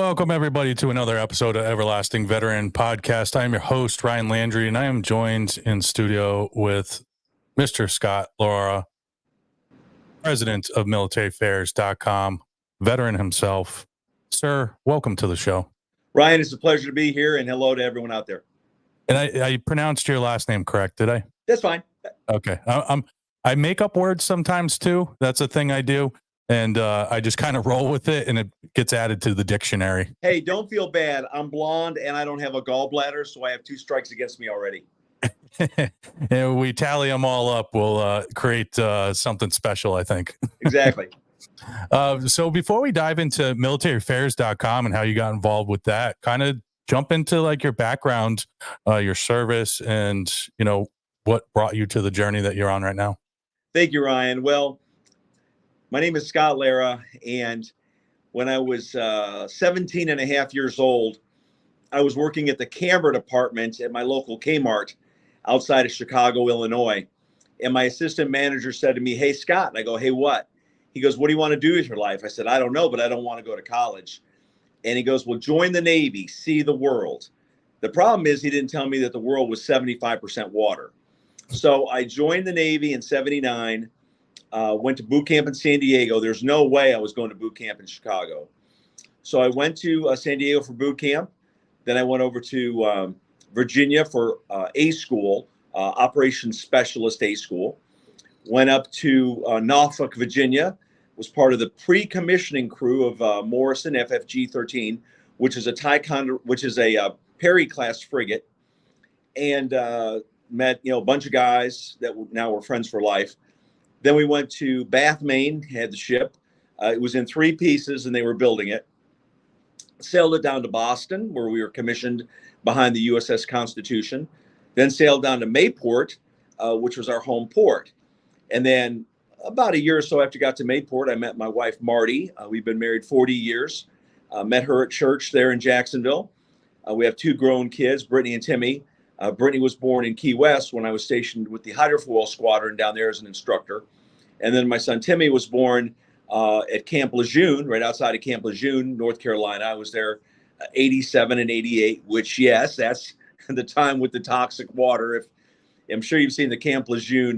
Welcome, everybody, to another episode of Everlasting Veteran Podcast. I am your host, Ryan Landry, and I am joined in studio with Mr. Scott Lara, president of militaryfairs.com, veteran himself. Sir, welcome to the show. Ryan, it's a pleasure to be here, and hello to everyone out there. And I pronounced your last name correct, did I? That's fine. Okay. I make up words sometimes, too. That's a thing I do. And I just kind of roll with it, and it gets added to the dictionary. Hey, don't feel bad. I'm blonde, and I don't have a gallbladder, so I have 2 strikes against me already. And we tally them all up. We'll create something special, I think. Exactly. So before we dive into militaryfairs.com and how you got involved with that, kind of jump into like your background, your service, and, you know, what brought you to the journey that you're on right now. Thank you, Ryan. Well, my name is Scott Lara, and when I was 17 and a half years old, I was working at the camera department at my local Kmart outside of Chicago, Illinois. And my assistant manager said to me, "Hey, Scott." And I go, "Hey, what?" He goes, "What do you want to do with your life?" I said, "I don't know, but I don't want to go to college." And he goes, "Well, join the Navy, see the world." The problem is he didn't tell me that the world was 75% water. So I joined the Navy in 79. Went to boot camp in San Diego. There's no way I was going to boot camp in Chicago. So I went to San Diego for boot camp. Then I went over to Virginia for A school, operations specialist A school. Went up to Norfolk, Virginia, was part of the pre-commissioning crew of Morrison FFG-13, which is a Perry class frigate, and met a bunch of guys that now we're friends for life. Then we went to Bath, Maine, had the ship. It was in 3 pieces, and they were building it. Sailed it down to Boston, where we were commissioned behind the USS Constitution. Then sailed down to Mayport, which was our home port. And then about a year or so after I got to Mayport, I met my wife, Marty. We've been married 40 years. Met her at church there in Jacksonville. We have 2 grown kids, Brittany and Timmy. Brittany was born in Key West when I was stationed with the Hydrofoil Squadron down there as an instructor. And then my son Timmy was born at Camp Lejeune, right outside of Camp Lejeune, North Carolina. I was there 87 and 88, which, yes, that's the time with the toxic water. I'm sure you've seen the Camp Lejeune,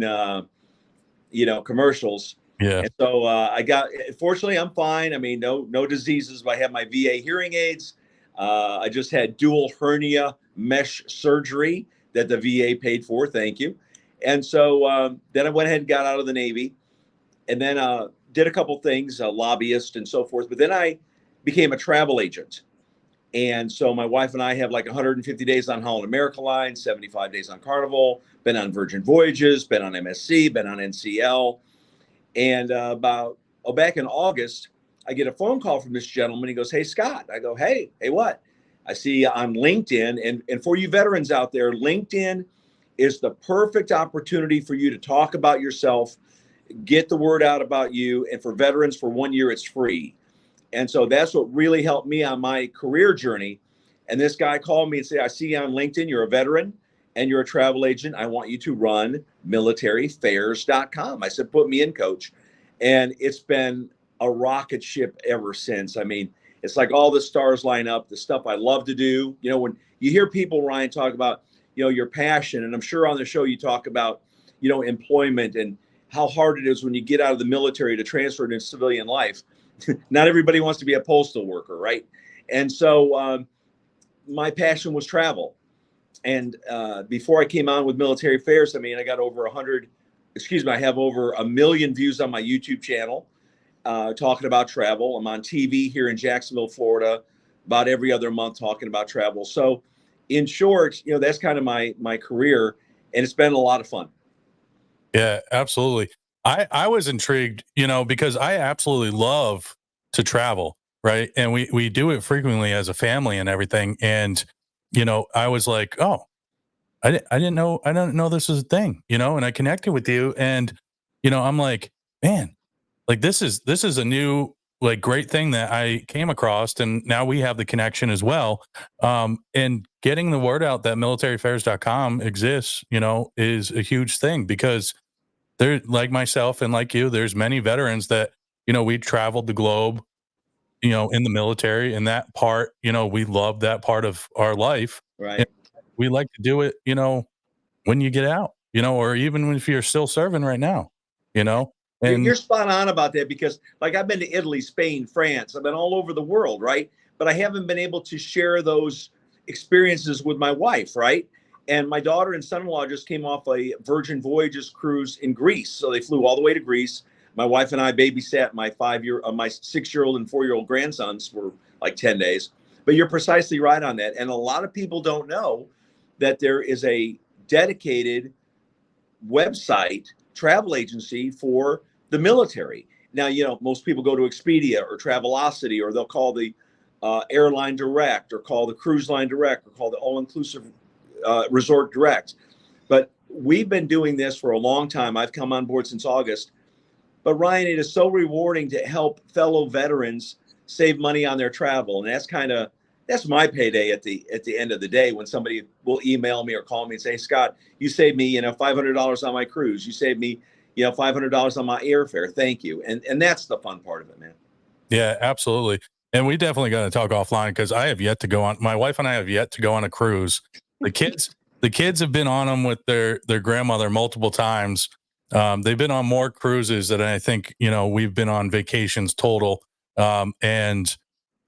commercials. Yeah. And so fortunately, I'm fine. I mean, no diseases. I have my VA hearing aids. I just had dual hernia mesh surgery that the VA paid for. Thank you. And so then I went ahead and got out of the Navy, and then did a couple things, a lobbyist and so forth. But then I became a travel agent. And so my wife and I have like 150 days on Holland America Line, 75 days on Carnival, been on Virgin Voyages, been on MSC, been on NCL. And back in August, I get a phone call from this gentleman. He goes, "Hey, Scott." I go, Hey, what? I see on LinkedIn. And for you veterans out there, LinkedIn is the perfect opportunity for you to talk about yourself, get the word out about you. And for veterans, for 1 year, it's free. And so that's what really helped me on my career journey. And this guy called me and said, "I see you on LinkedIn. You're a veteran and you're a travel agent. I want you to run militaryfairs.com. I said, "Put me in, coach." And it's been a rocket ship ever since. I mean, it's like all the stars line up, the stuff I love to do. When you hear people, Ryan, talk about, your passion, and I'm sure on the show you talk about, employment and how hard it is when you get out of the military to transfer into civilian life. Not everybody wants to be a postal worker, right? And so my passion was travel. And before I came on with Military Affairs, I mean, I got over I have over 1 million views on my YouTube channel talking about travel. I'm on TV here in Jacksonville, Florida, about every other month talking about travel. So in short, that's kind of my career, and it's been a lot of fun. Yeah, absolutely. I was intrigued, because I absolutely love to travel, right? And we do it frequently as a family and everything. And, I was like, oh, I didn't know this was a thing, and I connected with you, and, I'm like, man, like this is a new, like, great thing that I came across, and now we have the connection as well. And getting the word out that militaryfairs.com exists, is a huge thing, because there, like myself and like you, there's many veterans that, we traveled the globe, in the military, and that part, we love that part of our life. And Right. we like to do it, when you get out, or even if you're still serving right now, you know, You're and spot on about that because, like, I've been to Italy, Spain, France. I've been all over the world, right? But I haven't been able to share those experiences with my wife, right? And my daughter and son-in-law just came off a Virgin Voyages cruise in Greece, so they flew all the way to Greece. My wife and I babysat my 6-year-old and 4-year-old grandsons for like 10 days. But you're precisely right on that, and a lot of people don't know that there is a dedicated website travel agency for the military. Now, most people go to Expedia or Travelocity, or they'll call the airline direct, or call the cruise line direct, or call the all-inclusive resort direct. But we've been doing this for a long time. I've come on board since August. But Ryan, it is so rewarding to help fellow veterans save money on their travel, and that's my payday at the end of the day, when somebody will email me or call me and say, Scott, you saved me, $500 on my cruise. You saved me, $500 on my airfare. Thank you. And that's the fun part of it, man. yeah, absolutely. And we definitely got to talk offline, because my wife and I have yet to go on a cruise. The kids, the kids have been on them with their grandmother multiple times. They've been on more cruises than I think, we've been on vacations total. And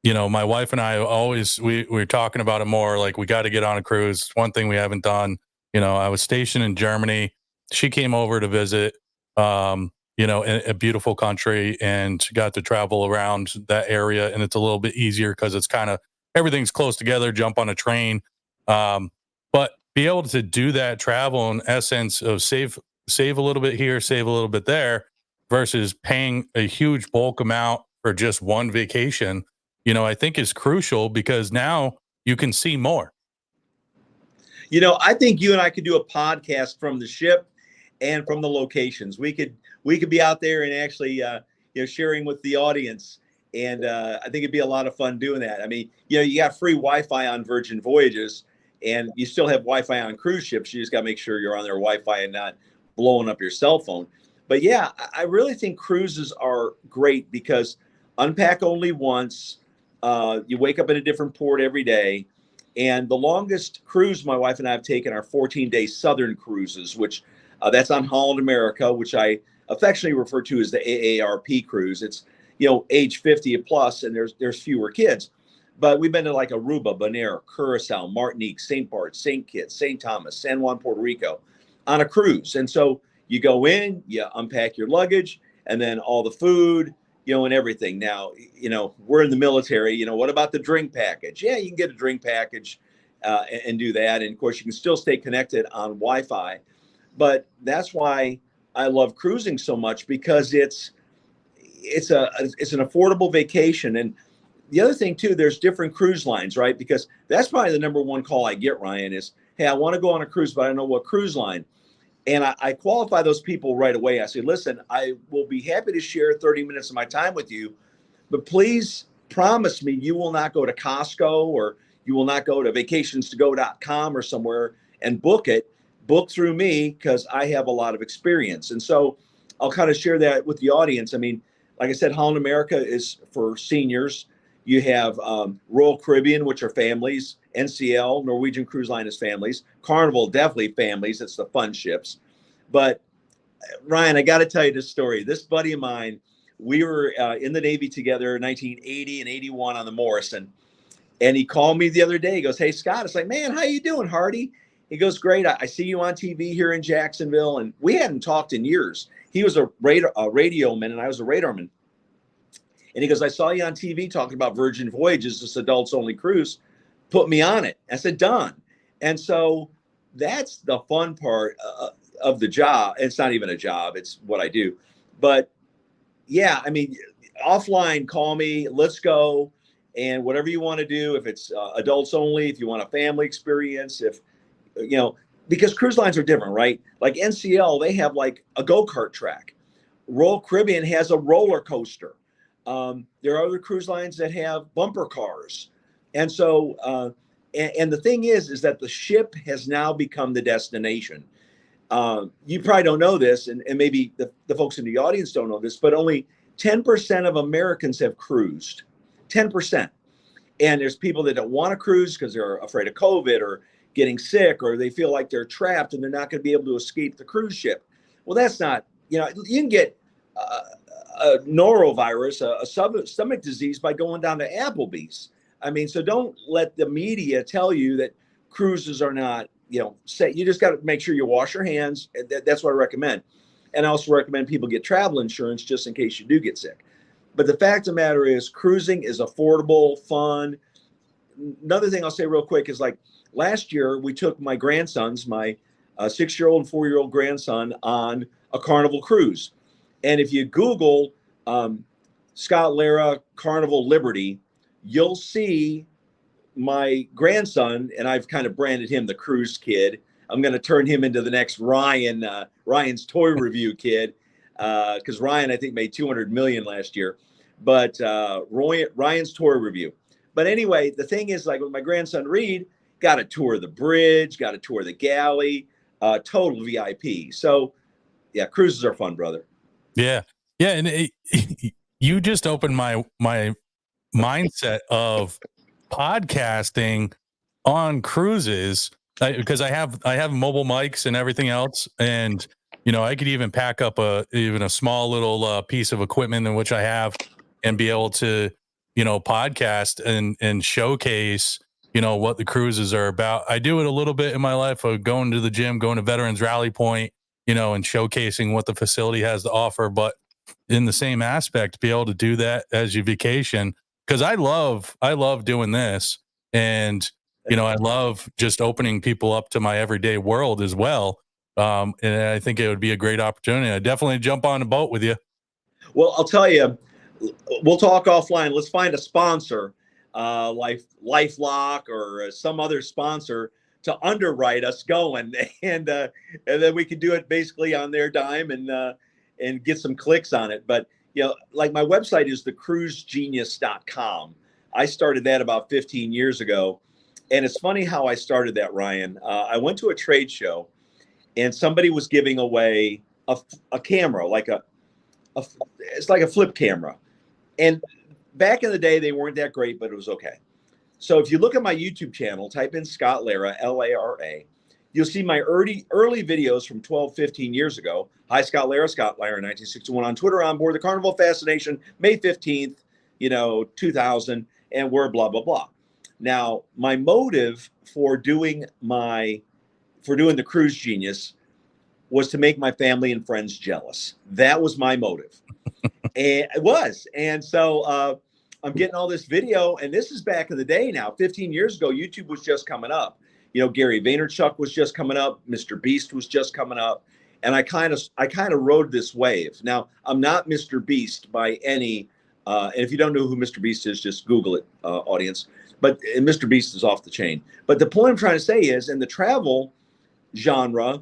my wife and I always, we're talking about it more, like, we got to get on a cruise. It's one thing we haven't done. I was stationed in Germany. She came over to visit, a beautiful country, and got to travel around that area. And it's a little bit easier because it's kind of, everything's close together, jump on a train. But be able to do that travel, in essence, of save a little bit here, save a little bit there, versus paying a huge bulk amount for just one vacation, I think is crucial, because now you can see more. I think you and I could do a podcast from the ship and from the locations. We could be out there and actually sharing with the audience. And I think it'd be a lot of fun doing that. I mean, you got free Wi-Fi on Virgin Voyages, and you still have Wi-Fi on cruise ships. You just got to make sure you're on their Wi-Fi and not blowing up your cell phone. But yeah, I really think cruises are great because unpack only once. You wake up in a different port every day. And the longest cruise my wife and I have taken are 14-day Southern cruises, which that's on Holland America, which I affectionately refer to as the AARP cruise. It's, age 50 plus, and there's fewer kids. But we've been to like Aruba, Bonaire, Curacao, Martinique, St. Bart's, St. Kitts, St. Thomas, San Juan, Puerto Rico on a cruise. And so you go in, you unpack your luggage, and then all the food, and everything. Now, we're in the military. What about the drink package? Yeah, you can get a drink package and do that. And of course, you can still stay connected on Wi-Fi. But that's why I love cruising so much, because it's an affordable vacation. And the other thing too, there's different cruise lines, right? Because that's probably the number one call I get, Ryan, is, hey, I want to go on a cruise, but I don't know what cruise line. And I qualify those people right away. I say, listen, I will be happy to share 30 minutes of my time with you, but please promise me you will not go to Costco, or you will not go to vacations2go.com or somewhere and book it. Book through me, because I have a lot of experience. And so I'll kind of share that with the audience. I mean, like I said, Holland America is for seniors. You have Royal Caribbean, which are families. NCL, Norwegian Cruise Line, is families. Carnival, definitely families. It's the fun ships. But Ryan, I got to tell you this story. This buddy of mine, we were in the Navy together in 1980 and 81 on the Morrison. And he called me the other day. He goes, hey, Scott. It's like, man, how you doing, Hardy? He goes, great. I see you on TV here in Jacksonville. And we hadn't talked in years. He was a radio man, and I was a radarman. And he goes, I saw you on TV talking about Virgin Voyages, this adults only cruise. Put me on it. I said, done. And so that's the fun part of the job. It's not even a job. It's what I do. But yeah, I mean, offline, call me, let's go. And whatever you want to do, if it's adults only, if you want a family experience, because cruise lines are different, right? Like NCL, they have like a go-kart track. Royal Caribbean has a roller coaster. There are other cruise lines that have bumper cars. And so, and the thing is that the ship has now become the destination. You probably don't know this, and maybe the folks in the audience don't know this, but only 10% of Americans have cruised. 10%. And there's people that don't want to cruise because they're afraid of COVID or getting sick, or they feel like they're trapped and they're not going to be able to escape the cruise ship. Well, that's not, you can get a norovirus, a stomach disease by going down to Applebee's. I mean, so don't let the media tell you that cruises are not, say, you just got to make sure you wash your hands. That's what I recommend. And I also recommend people get travel insurance just in case you do get sick. But the fact of the matter is, cruising is affordable, fun. Another thing I'll say real quick is, like, last year we took my grandsons, my 6-year-old and 4-year-old grandson, on a Carnival cruise. And if you Google Scott Lara Carnival Liberty, you'll see my grandson, and I've kind of branded him the cruise kid. I'm going to turn him into the next Ryan's toy review kid, because Ryan, I think, made 200 million last year. But Ryan's toy review. But anyway, the thing is, like, with my grandson Reed, got to tour the bridge, got to tour the galley, total VIP. So yeah, cruises are fun, brother. Yeah. Yeah. And you just opened my mindset of podcasting on cruises, because I have mobile mics and everything else. And, I could even pack up even a small little piece of equipment in which I have, and be able to, podcast and showcase, what the cruises are about. I do it a little bit in my life of going to the gym, going to Veterans Rally Point, and showcasing what the facility has to offer. But in the same aspect, be able to do that as you vacation, because I love doing this. And, I love just opening people up to my everyday world as well. And I think it would be a great opportunity. I definitely jump on a boat with you. Well, I'll tell you, we'll talk offline. Let's find a sponsor, LifeLock or some other sponsor, to underwrite us going, and then we can do it basically on their dime and get some clicks on it. But like, my website is thecruisegenius.com. I started that about 15 years ago, and it's funny how I started that, Ryan. I went to a trade show, and somebody was giving away a camera, it's like a flip camera. And back in the day, they weren't that great, but it was okay. So if you look at my YouTube channel, type in Scott Lara, Lara, you'll see my early videos from 12, 15 years ago. Hi, Scott Lara, 1961 on Twitter, on board the Carnival Fascination, May 15th, 2000, and we're blah, blah, blah. Now, my motive for doing the Cruise Genius was to make my family and friends jealous. That was my motive. And it was. And so I'm getting all this video, and this is back in the day now. 15 years ago, YouTube was just coming up. Gary Vaynerchuk was just coming up. Mr. Beast was just coming up. And I kind of rode this wave. Now, I'm not Mr. Beast by any, and if you don't know who Mr. Beast is, just Google it, audience. But Mr. Beast is off the chain. But the point I'm trying to say is, in the travel genre,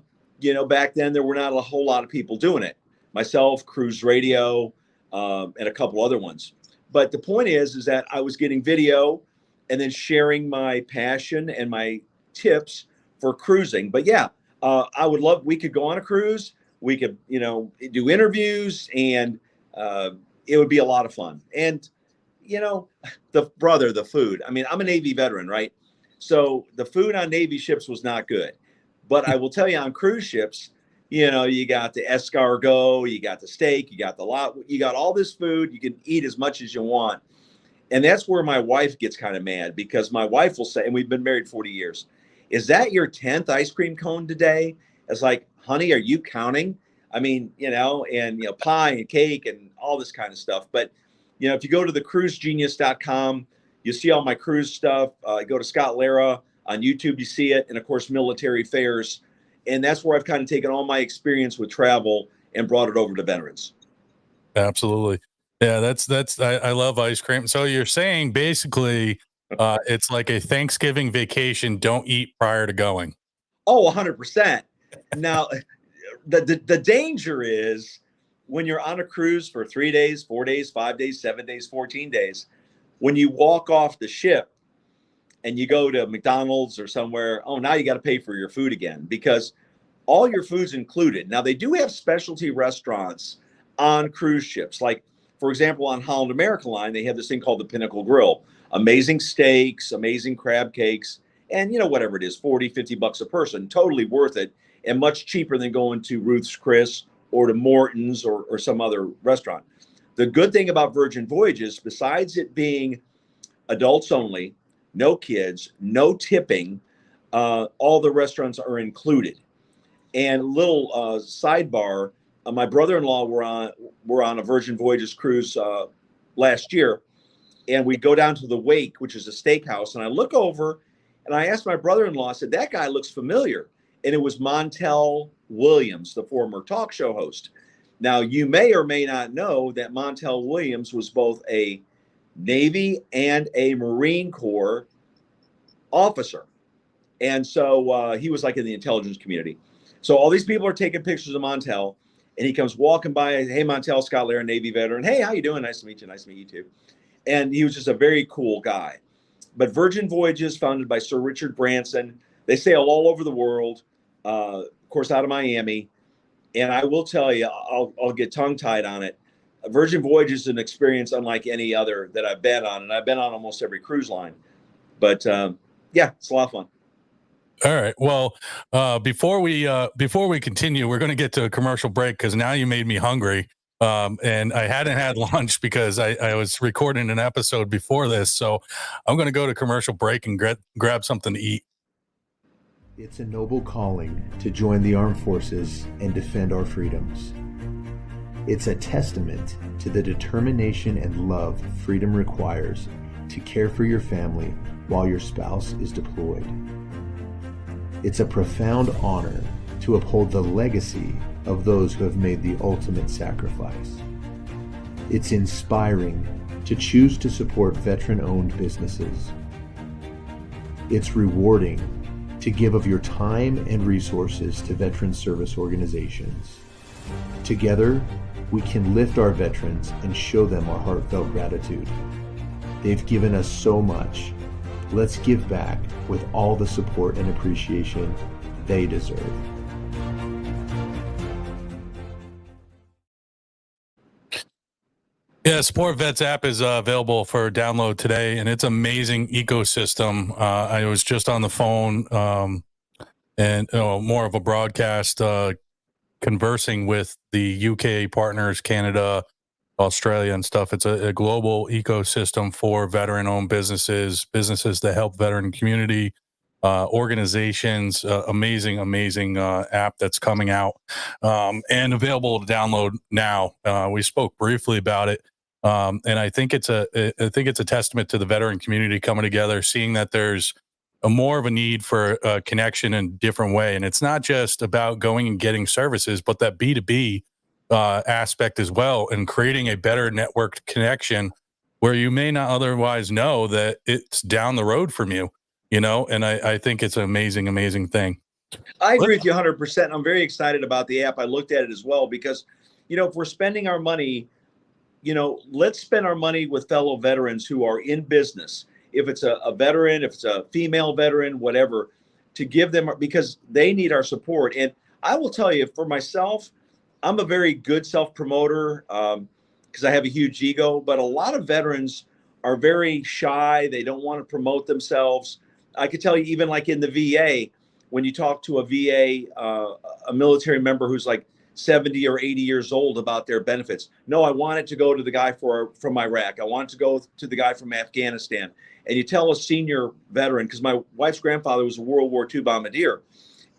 back then there were not a whole lot of people doing it. Myself, Cruise Radio, and a couple other ones. But the point is that I was getting video and then sharing my passion and my tips for cruising. But yeah, we could go on a cruise. We could, do interviews, and it would be a lot of fun. And, the food. I mean, I'm a Navy veteran, right? So the food on Navy ships was not good. But I will tell you, on cruise ships, you got the escargot, you got the steak, you got all this food. You can eat as much as you want. And that's where my wife gets kind of mad, because my wife will say, and we've been married 40 years, is that your 10th ice cream cone today? It's like, honey, are you counting? I mean, pie and cake and all this kind of stuff. But, if you go to thecruisegenius.com, you see all my cruise stuff. Go to Scott Lara on YouTube, you see it. And of course, military fairs. And that's where I've kind of taken all my experience with travel and brought it over to veterans. Absolutely. Yeah, I love ice cream. So you're saying basically it's like a Thanksgiving vacation. Don't eat prior to going. Oh, 100%. Now, the danger is, when you're on a cruise for 3 days, 4 days, 5 days, 7 days, 14 days, when you walk off the ship and you go to McDonald's or somewhere, now you got to pay for your food again, because all your food's included. Now, they do have specialty restaurants on cruise ships. Like, For example, on Holland America line, they have this thing called the Pinnacle Grill. Amazing steaks, amazing crab cakes, and whatever it is, 40, $50 a person, totally worth it, and much cheaper than going to Ruth's Chris or to Morton's or some other restaurant. The good thing about Virgin Voyages, besides it being adults only, no kids, no tipping, all the restaurants are included. And little sidebar, my brother-in-law were on a Virgin Voyages cruise last year, and we go down to the Wake, which is a steakhouse, and I look over and I asked my brother-in-law, I said, that guy looks familiar. And it was Montel Williams, the former talk show host. Now, you may or may not know that Montel Williams was both a Navy and a Marine Corps officer. And so he was like in the intelligence community. So all these people are taking pictures of Montel, and he comes walking by. Hey, Montel, Scott Lara, Navy veteran. Hey, how you doing? Nice to meet you. Nice to meet you too. And he was just a very cool guy. But Virgin Voyages, founded by Sir Richard Branson, they sail all over the world, of course, out of Miami. And I will tell you, I'll get tongue-tied on it. Virgin Voyages is an experience unlike any other that I've been on, and I've been on almost every cruise line. But yeah, it's a lot of fun. All right. Well, before we continue, we're going to get to a commercial break because now you made me hungry. And I hadn't had lunch because I was recording an episode before this. So I'm going to go to commercial break and grab something to eat. It's a noble calling to join the armed forces and defend our freedoms. It's a testament to the determination and love freedom requires to care for your family while your spouse is deployed. It's a profound honor to uphold the legacy of those who have made the ultimate sacrifice. It's inspiring to choose to support veteran-owned businesses. It's rewarding to give of your time and resources to veteran service organizations. Together, we can lift our veterans and show them our heartfelt gratitude. They've given us so much. Let's give back with all the support and appreciation they deserve. Yeah, Support Vets app is available for download today, and it's an amazing ecosystem. I was just on the phone and more of a broadcast conversing with the UK partners, Canada, Australia and stuff. It's a global ecosystem for veteran-owned businesses that help veteran community, organizations. Amazing app that's coming out and available to download now. We spoke briefly about it. And I think it's a testament to the veteran community coming together, seeing that there's more of a need for a connection in a different way. And it's not just about going and getting services, but that B2B aspect as well, and creating a better networked connection where you may not otherwise know that it's down the road from you, and I think it's an amazing thing. I agree with you 100%. I'm very excited about the app. I looked at it as well because, if we're spending our money, let's spend our money with fellow veterans who are in business. If it's a veteran, if it's a female veteran, whatever, to give them, because they need our support. And I will tell you, for myself, I'm a very good self-promoter because I have a huge ego, but a lot of veterans are very shy. They don't want to promote themselves. I could tell you, even like in the VA, when you talk to a VA, a military member who's like 70 or 80 years old about their benefits. No, I want it to go to the guy from Iraq. I want it to go to the guy from Afghanistan. And you tell a senior veteran, because my wife's grandfather was a World War II bombardier.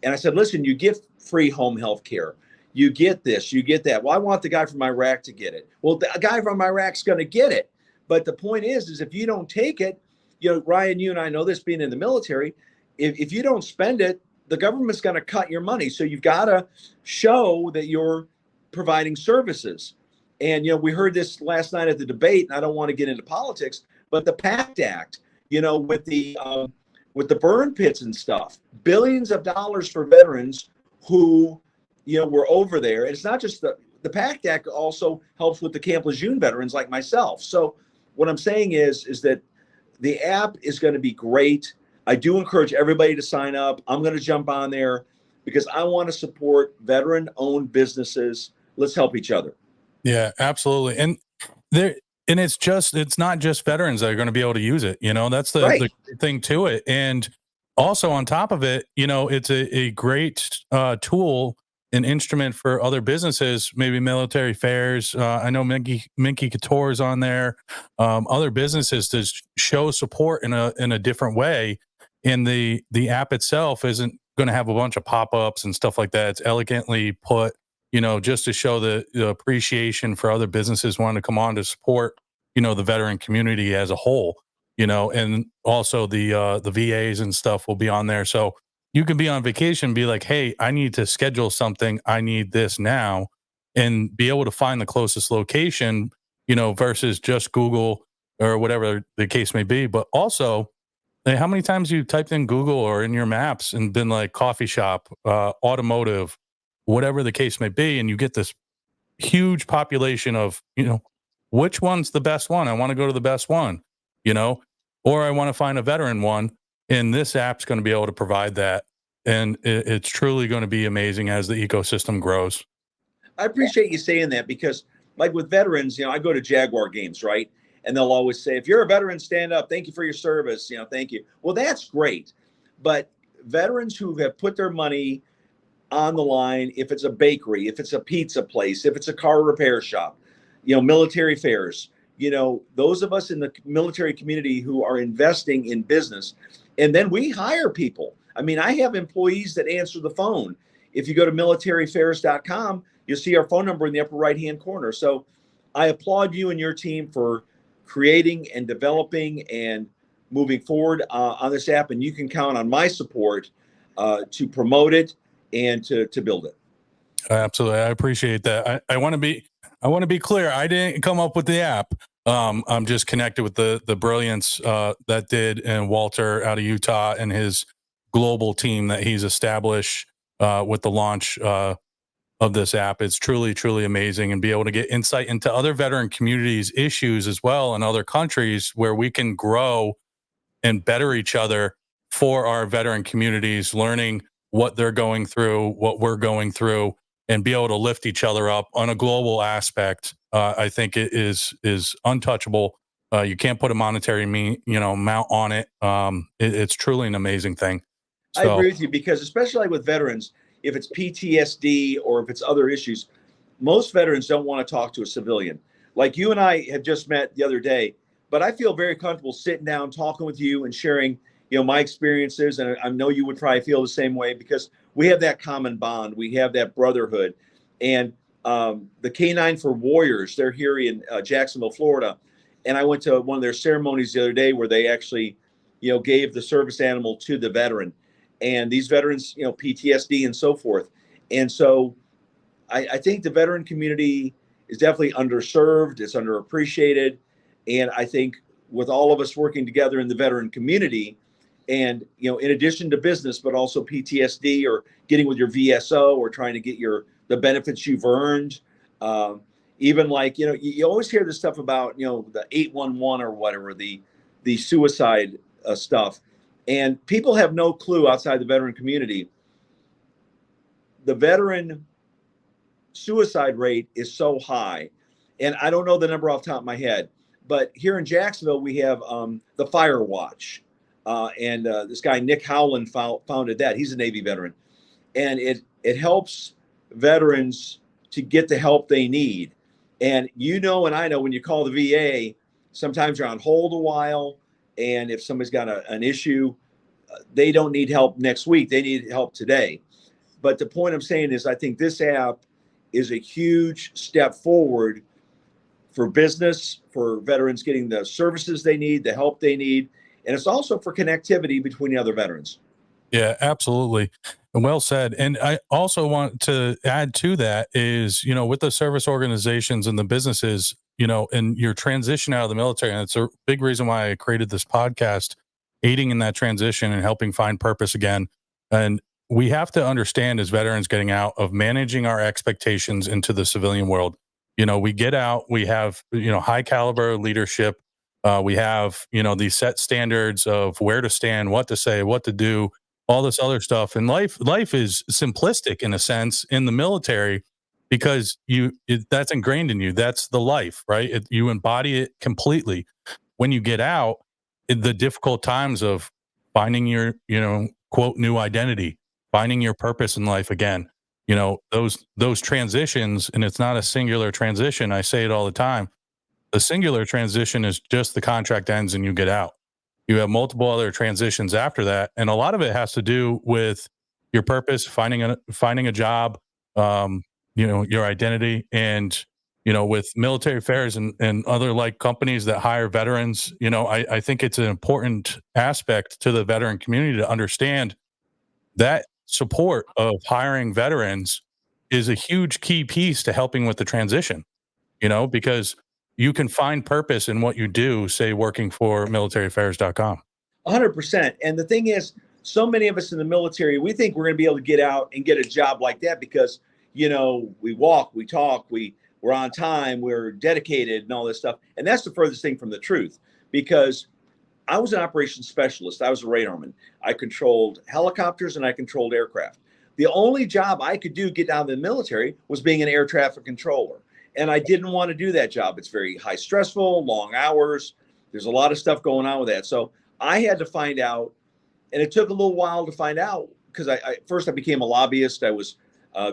And I said, listen, you get free home health care. You get this, you get that. Well, I want the guy from Iraq to get it. Well, the guy from Iraq's going to get it. But the point is if you don't take it, Ryan, you and I know this being in the military, if you don't spend it, the government's going to cut your money. So you've got to show that you're providing services. And, we heard this last night at the debate, and I don't want to get into politics, but the PACT Act, with the burn pits and stuff, billions of dollars for veterans who, were over there. And it's not just the PACT Act also helps with the Camp Lejeune veterans like myself. So what I'm saying is that the app is going to be great. I do encourage everybody to sign up. I'm going to jump on there because I want to support veteran-owned businesses. Let's help each other. Yeah, absolutely. And There and it's not just veterans that are gonna be able to use it, that's the Right. thing to it, and also on top of it, it's a great, tool, an instrument for other businesses, maybe military fairs, I know Minky Couture is on there, other businesses to show support in a different way, and the app itself isn't gonna have a bunch of pop-ups and stuff like that, it's elegantly put, just to show the appreciation for other businesses wanting to come on to support, the veteran community as a whole, and also the VAs and stuff will be on there. So you can be on vacation, be like, hey, I need to schedule something. I need this now, and be able to find the closest location, versus just Google or whatever the case may be. But also, hey, how many times you typed in Google or in your maps and been like coffee shop, automotive, whatever the case may be, and you get this huge population of, which one's the best one? I want to go to the best one, you know, or I want to find a veteran one. And this app's going to be able to provide that. And it's truly going to be amazing as the ecosystem grows. I appreciate you saying that because, like with veterans, I go to Jaguar games, right? And they'll always say, if you're a veteran, stand up. Thank you for your service. Thank you. Well, that's great. But veterans who have put their money on the line, if it's a bakery, if it's a pizza place, if it's a car repair shop, military fairs, those of us in the military community who are investing in business, and then we hire people. I mean, I have employees that answer the phone. If you go to militaryfairs.com, you'll see our phone number in the upper right-hand corner. So I applaud you and your team for creating and developing and moving forward on this app. And you can count on my support to promote it and to build it. Absolutely. I appreciate that. I want to be clear. I didn't come up with the app. I'm just connected with the brilliance that did, and Walter out of Utah and his global team that he's established with the launch of this app. It's truly, truly amazing, and be able to get insight into other veteran communities' issues as well in other countries where we can grow and better each other for our veteran communities, learning what they're going through, what we're going through, and be able to lift each other up on a global aspect. I think it is untouchable. You can't put a monetary amount on it. It's truly an amazing thing. I agree with you because especially like with veterans, if it's PTSD or if it's other issues, most veterans don't want to talk to a civilian. Like you and I have just met the other day, but I feel very comfortable sitting down, talking with you and sharing, my experiences. And I know you would probably feel the same way because we have that common bond. We have that brotherhood. And the Canine for Warriors, they're here in Jacksonville, Florida. And I went to one of their ceremonies the other day where they actually, gave the service animal to the veteran. And these veterans, PTSD and so forth. And so I think the veteran community is definitely underserved. It's underappreciated. And I think with all of us working together in the veteran community and, in addition to business, but also PTSD or getting with your VSO or trying to get the benefits you've earned. Even like, you always hear this stuff about, the 811 or whatever, the suicide stuff. And people have no clue outside the veteran community. The veteran suicide rate is so high. And I don't know the number off the top of my head, but here in Jacksonville, we have the Fire Watch. And this guy, Nick Howland, founded that. He's a Navy veteran. And it helps veterans to get the help they need. And and I know when you call the VA, sometimes you're on hold a while. And if somebody's got an issue, they don't need help next week. They need help today. But the point I'm saying is I think this app is a huge step forward for business, for veterans getting the services they need, the help they need. And it's also for connectivity between the other veterans. Yeah, absolutely. Well said. And I also want to add to that is, with the service organizations and the businesses, and your transition out of the military. And it's a big reason why I created this podcast, aiding in that transition and helping find purpose again. And we have to understand as veterans getting out of managing our expectations into the civilian world. We get out, we have, high caliber leadership. We have, these set standards of where to stand, what to say, what to do, all this other stuff. And life is simplistic in a sense in the military. because that's ingrained in you. That's the life, right? You embody it completely. When you get out, the difficult times of finding your, quote, new identity, finding your purpose in life again, those transitions, and it's not a singular transition. I say it all the time. The singular transition is just the contract ends and you get out. You have multiple other transitions after that, and a lot of it has to do with your purpose, finding a job, your identity, and with military affairs and other like companies that hire veterans. I think it's an important aspect to the veteran community to understand that support of hiring veterans is a huge key piece to helping with the transition, because you can find purpose in what you do, say working for militaryaffairs.com. 100%. And the thing is, so many of us in the military, we think we're going to be able to get out and get a job like that because, we walk, we talk, we're on time, we're dedicated and all this stuff. And that's the furthest thing from the truth, because I was an operations specialist. I was a radarman. I controlled helicopters and I controlled aircraft. The only job I could do get out of the military was being an air traffic controller. And I didn't want to do that job. It's very high stressful, long hours. There's a lot of stuff going on with that. So I had to find out, and it took a little while to find out because first I became a lobbyist. I was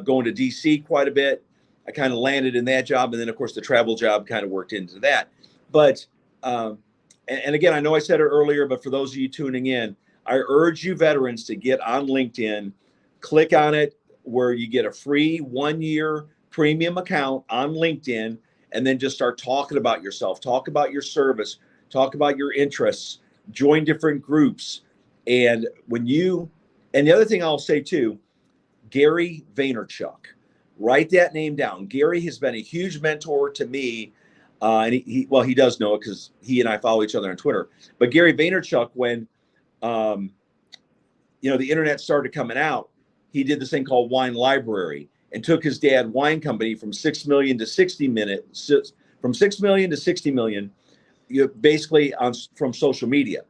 going to DC quite a bit. I kind of landed in that job. And then of course the travel job kind of worked into that. But, and again, I know I said it earlier, but for those of you tuning in, I urge you veterans to get on LinkedIn, click on it where you get a free 1-year premium account on LinkedIn, and then just start talking about yourself, talk about your service, talk about your interests, join different groups. And and the other thing I'll say too, Gary Vaynerchuk, write that name down. Gary has been a huge mentor to me. And he does know it because he and I follow each other on Twitter. But Gary Vaynerchuk, when, the internet started coming out, he did this thing called Wine Library and took his dad wine company from 6 million to 60 million, basically from social media.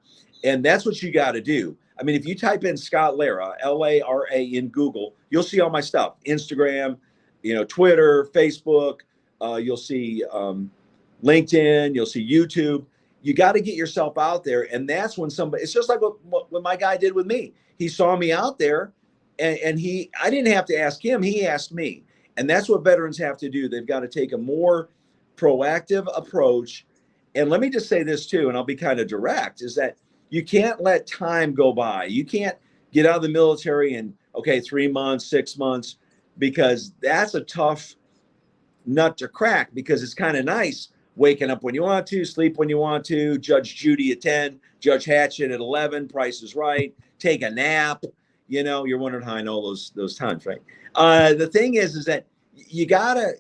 And that's what you got to do. I mean, if you type in Scott Lara, Lara in Google, you'll see all my stuff, Instagram, Twitter, Facebook, you'll see, LinkedIn, you'll see YouTube. You got to get yourself out there. And that's when it's just like what my guy did with me. He saw me out there and I didn't have to ask him. He asked me. And that's what veterans have to do. They've got to take a more proactive approach. And let me just say this too, and I'll be kind of direct, is that you can't let time go by. You can't get out of the military and 3 months, 6 months, because that's a tough nut to crack, because it's kind of nice waking up when you want to, sleep when you want to, Judge Judy at 10, Judge Hatchet at 11, Price is Right, take a nap. You're wondering how I know those times, right? The thing is that you got to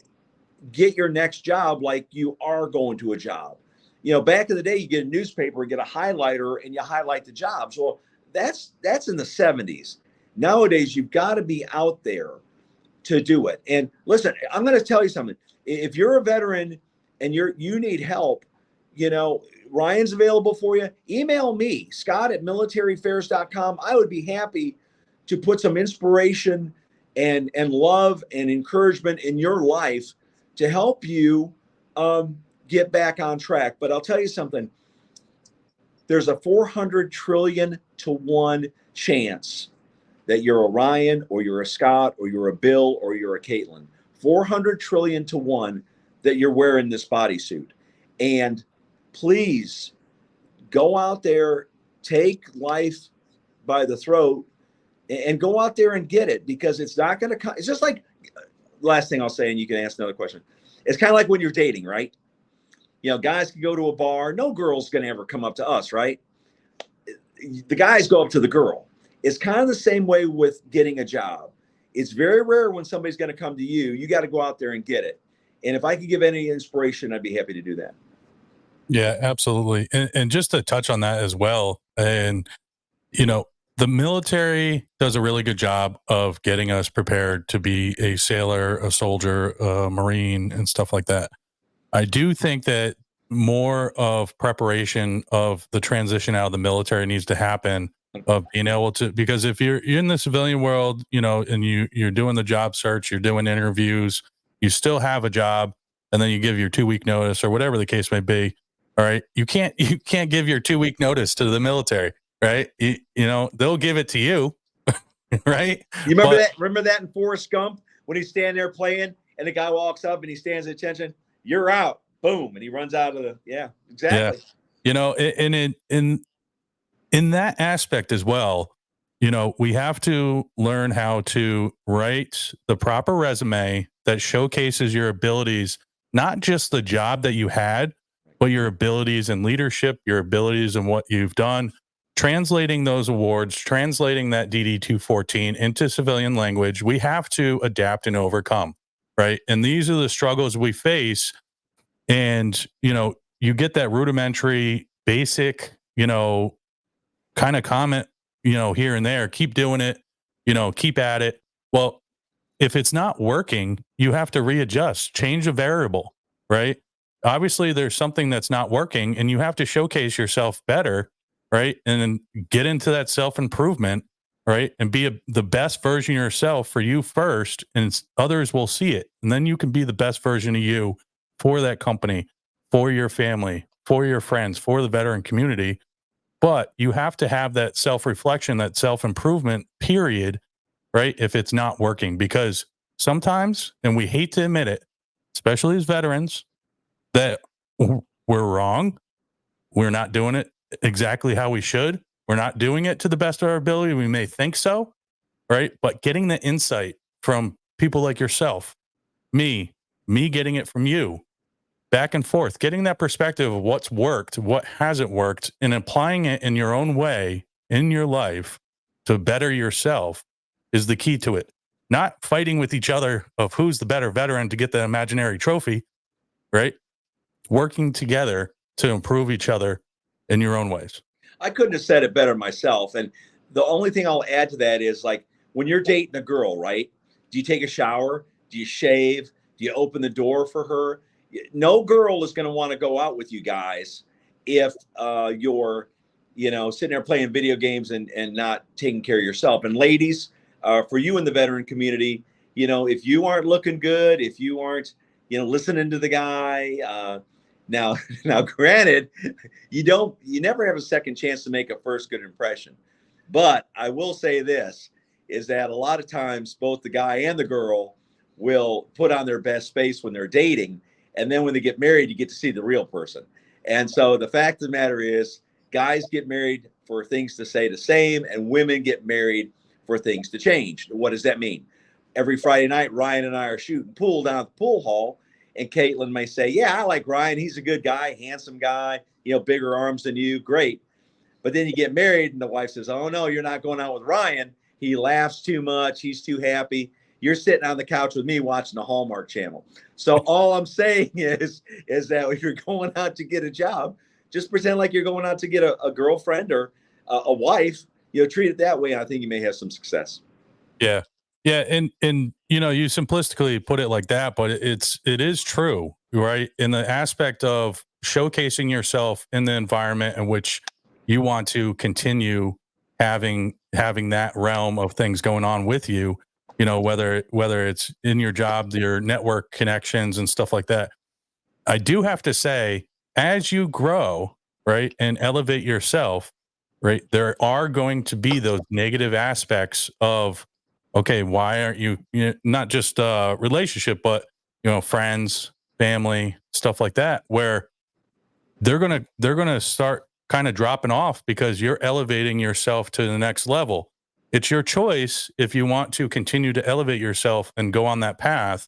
get your next job like you are going to a job. Back in the day, you get a newspaper, get a highlighter, and you highlight the jobs. Well, that's in the 70s. Nowadays, you've got to be out there to do it. And listen, I'm going to tell you something. If you're a veteran and you need help, Ryan's available for you. Email me, Scott@militaryaffairs.com. I would be happy to put some inspiration and love and encouragement in your life to help you get back on track. But I'll tell you something. There's a 400 trillion to 1 chance that you're a Ryan or you're a Scott or you're a Bill or you're a Caitlin. 400 trillion to 1 that you're wearing this bodysuit. And please go out there, take life by the throat and go out there and get it, because it's not going to come. It's just like, last thing I'll say, and you can ask another question. It's kind of like when you're dating, right? Guys can go to a bar. No girl's going to ever come up to us, right? The guys go up to the girl. It's kind of the same way with getting a job. It's very rare when somebody's going to come to you. You got to go out there and get it. And if I could give any inspiration, I'd be happy to do that. Yeah, absolutely. And just to touch on that as well. And, the military does a really good job of getting us prepared to be a sailor, a soldier, a Marine, and stuff like that. I do think that more of preparation of the transition out of the military needs to happen, of being able to, because if you're in the civilian world, and you're doing the job search, you're doing interviews, You still have a job, and then you give your 2-week notice or whatever the case may be. All right. You can't give your 2-week notice to the military, right? They'll give it to you, right? You remember that? Remember that in Forrest Gump when he's standing there playing and the guy walks up and he stands at attention, you're out, boom, and he runs out of the exactly. Yeah. And in that aspect as well, we have to learn how to write the proper resume that showcases your abilities, not just the job that you had, but your abilities in leadership, your abilities in what you've done, translating those awards, translating that DD 214 into civilian language. We have to adapt and overcome, right? And these are the struggles we face. And, you get that rudimentary, basic, kind of comment, here and there, keep doing it, keep at it. Well, if it's not working, you have to readjust, change a variable, right? Obviously, there's something that's not working and you have to showcase yourself better, right? And then get into that self improvement, right? And be the best version of yourself for you first, and others will see it. And then you can be the best version of you for that company, for your family, for your friends, for the veteran community. But you have to have that self-reflection, that self-improvement period, right? If it's not working, because sometimes, and we hate to admit it, especially as veterans, that we're wrong. We're not doing it exactly how we should. We're not doing it to the best of our ability. We may think so, right? But getting the insight from people like yourself, me getting it from you, back and forth, getting that perspective of what's worked, what hasn't worked, and applying it in your own way in your life to better yourself is the key to it. Not fighting with each other of who's the better veteran to get the imaginary trophy, right? Working together to improve each other in your own ways. I couldn't have said it better myself. And the only thing I'll add to that is, like, when you're dating a girl, right? Do you take a shower? Do you shave? Do you open the door for her? No girl is going to want to go out with you guys if you're, sitting there playing video games and not taking care of yourself. And ladies, for you in the veteran community, if you aren't looking good, if you aren't, listening to the guy, now, granted, you never have a second chance to make a first good impression. But I will say this, is that a lot of times both the guy and the girl will put on their best face when they're dating. And then when they get married, you get to see the real person. And so the fact of the matter is, guys get married for things to stay the same, and women get married for things to change. What does that mean? Every Friday night, Ryan and I are shooting pool down at the pool hall, and Caitlin may say, yeah, I like Ryan. He's a good guy, handsome guy, bigger arms than you. Great. But then you get married and the wife says, oh, no, you're not going out with Ryan. He laughs too much. He's too happy. You're sitting on the couch with me watching the Hallmark Channel. So all I'm saying is that if you're going out to get a job, just pretend like you're going out to get a girlfriend or a wife. Treat it that way, and I think you may have some success. Yeah. Yeah. And you simplistically put it like that, but it is true, right? In the aspect of showcasing yourself in the environment in which you want to continue having that realm of things going on with you, whether it's in your job, your network connections and stuff like that. I do have to say, as you grow, right, and elevate yourself, right, there are going to be those negative aspects of, okay, why aren't you, not just relationship, but, friends, family, stuff like that, where they're going to start kind of dropping off because you're elevating yourself to the next level. It's your choice if you want to continue to elevate yourself and go on that path.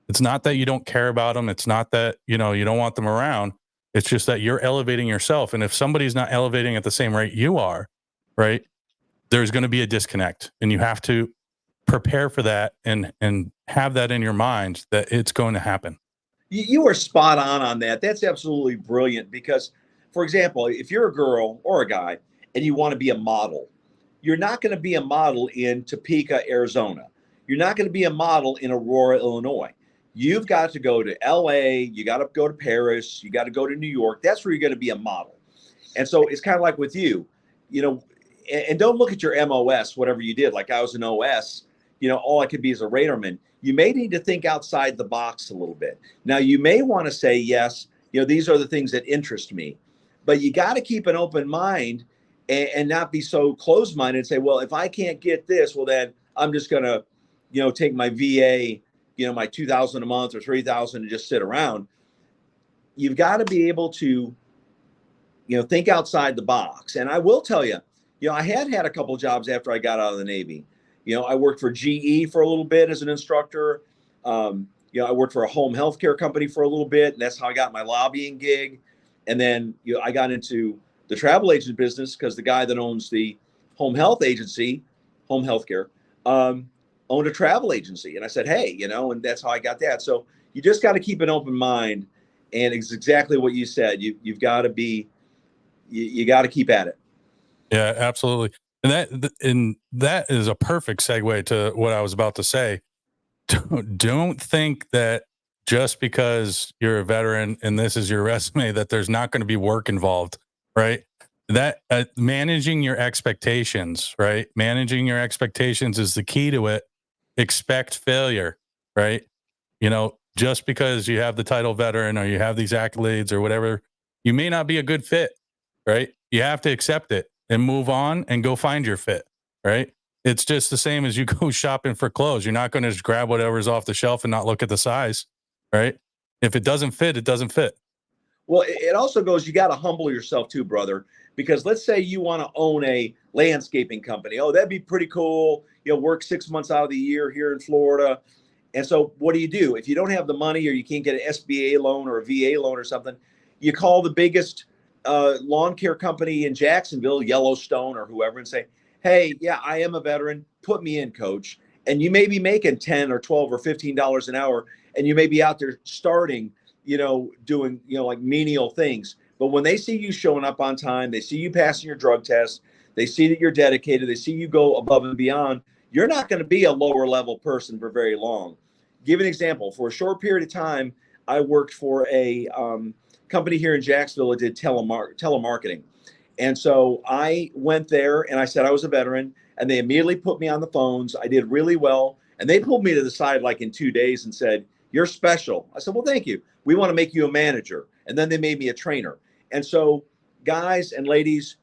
It's not that you don't care about them. It's not that, you don't want them around. It's just that you're elevating yourself. And if somebody's not elevating at the same rate you are, right, there's going to be a disconnect, and you have to prepare for that and have that in your mind that it's going to happen. You are spot on that. That's absolutely brilliant because, for example, if you're a girl or a guy and you want to be a model, you're not going to be a model in Topeka, Arizona. You're not going to be a model in Aurora, Illinois. You've got to go to LA. You got to go to Paris. You got to go to New York. That's where you're going to be a model. And so it's kind of like with you, and don't look at your MOS, whatever you did. Like I was an OS, all I could be is a radarman. You may need to think outside the box a little bit. Now, you may want to say, yes, these are the things that interest me, but you got to keep an open mind and not be so closed-minded and say, well, if I can't get this, well, then I'm just going to, take my VA, my 2,000 a month or 3,000 and just sit around. You've got to be able to, think outside the box. And I will tell you, I had a couple of jobs after I got out of the Navy. I worked for GE for a little bit as an instructor. I worked for a home healthcare company for a little bit, and that's how I got my lobbying gig. And then, I got into the travel agent business because the guy that owns the home health agency, home healthcare, owned a travel agency. And I said, hey, and that's how I got that. So you just got to keep an open mind. And it's exactly what you said. You've got to be, you got to keep at it. Yeah, absolutely. And that is a perfect segue to what I was about to say. Don't think that just because you're a veteran and this is your resume that there's not going to be work involved, right? That managing your expectations, right? Managing your expectations is the key to it. Expect failure, right? Just because you have the title veteran or you have these accolades or whatever, you may not be a good fit, right? You have to accept it and move on and go find your fit, right? It's just the same as you go shopping for clothes. You're not going to just grab whatever's off the shelf and not look at the size, right? If it doesn't fit, it doesn't fit. Well, it also goes, you got to humble yourself too, brother, because let's say you want to own a landscaping company. Oh, that'd be pretty cool. Work 6 months out of the year here in Florida. And so what do? If you don't have the money or you can't get an SBA loan or a VA loan or something, you call the biggest lawn care company in Jacksonville, Yellowstone or whoever, and say, hey, yeah, I am a veteran. Put me in, coach. And you may be making $10 or $12 or $15 an hour, and you may be out there starting, doing, like menial things. But when they see you showing up on time, they see you passing your drug test, they see that you're dedicated, they see you go above and beyond, you're not going to be a lower level person for very long. Give an example. For a short period of time, I worked for a company here in Jacksonville that did telemarketing. And so I went there and I said I was a veteran, and they immediately put me on the phones. I did really well. And they pulled me to the side like in 2 days and said, you're special. I said, well, thank you. We want to make you a manager. And then they made me a trainer. And so guys and ladies,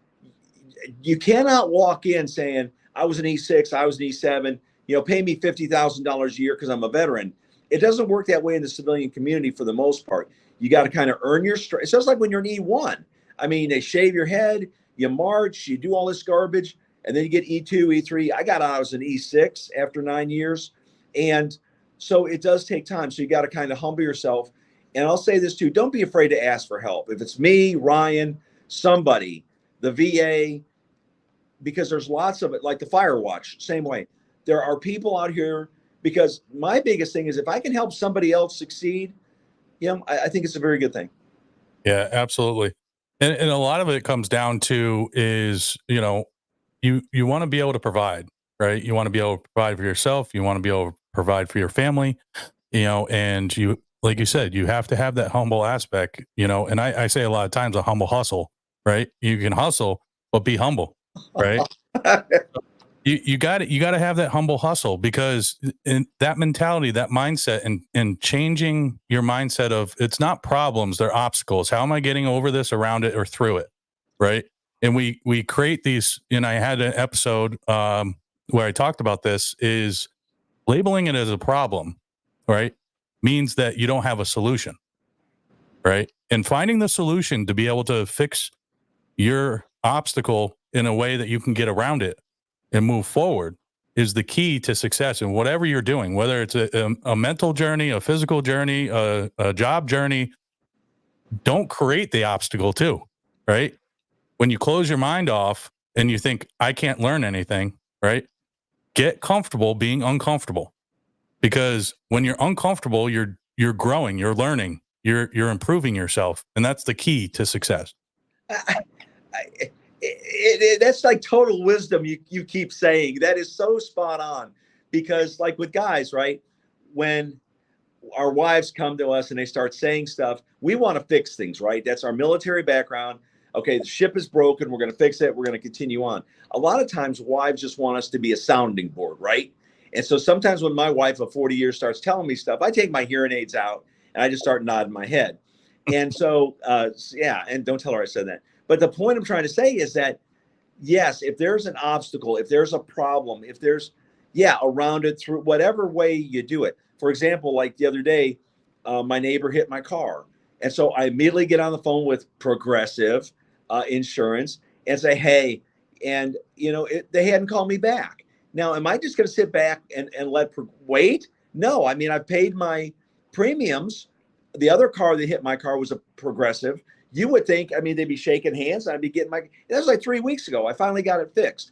you cannot walk in saying, I was an E6, I was an E7, pay me $50,000 a year because I'm a veteran. It doesn't work that way in the civilian community for the most part. You got to kind of earn your strength. It's just like when you're an E1. I mean, they shave your head, you march, you do all this garbage, and then you get E2, E3. I got out as an E6 after 9 years. And so it does take time. So you got to kind of humble yourself. And I'll say this too, don't be afraid to ask for help. If it's me, Ryan, somebody, the VA, because there's lots of it, like the Fire Watch, same way. There are people out here, because my biggest thing is if I can help somebody else succeed, I think it's a very good thing. Yeah, absolutely. And a lot of it comes down to is, you want to be able to provide, right? You want to be able to provide for yourself. You want to be able to provide for your family, and you, like you said, you have to have that humble aspect, and I say a lot of times a humble hustle, right? You can hustle, but be humble, right? You got to have that humble hustle, because in that mentality, that mindset, and changing your mindset of it's not problems, they're obstacles. How am I getting over this, around it, or through it? Right. And we create these, and I had an episode where I talked about this, is labeling it as a problem, right, means that you don't have a solution. Right. And finding the solution to be able to fix your obstacle in a way that you can get around it and move forward is the key to success in whatever you're doing, whether it's a mental journey, a physical journey, a job journey. Don't create the obstacle too, right? When you close your mind off and you think, I can't learn anything, right? Get comfortable being uncomfortable, because when you're uncomfortable, you're growing, you're learning, you're improving yourself. And that's the key to success. That's like total wisdom you keep saying. That is so spot on, because like with guys, right, when our wives come to us and they start saying stuff, we want to fix things, right? That's our military background. Okay, the ship is broken, we're going to fix it, we're going to continue on. A lot of times wives just want us to be a sounding board, right? And so sometimes when my wife of 40 years starts telling me stuff, I take my hearing aids out and I just start nodding my head. And so, yeah, and don't tell her I said that. But the point I'm trying to say is that, yes, if there's an obstacle, if there's a problem, if there's, yeah, around it through whatever way you do it. For example, like the other day, my neighbor hit my car. And so I immediately get on the phone with Progressive Insurance and say, hey, and, they hadn't called me back. Now, am I just going to sit back and wait? No, I mean, I've paid my premiums. The other car that hit my car was a Progressive. You would think, I mean, they'd be shaking hands. I'd be getting that was like 3 weeks ago. I finally got it fixed.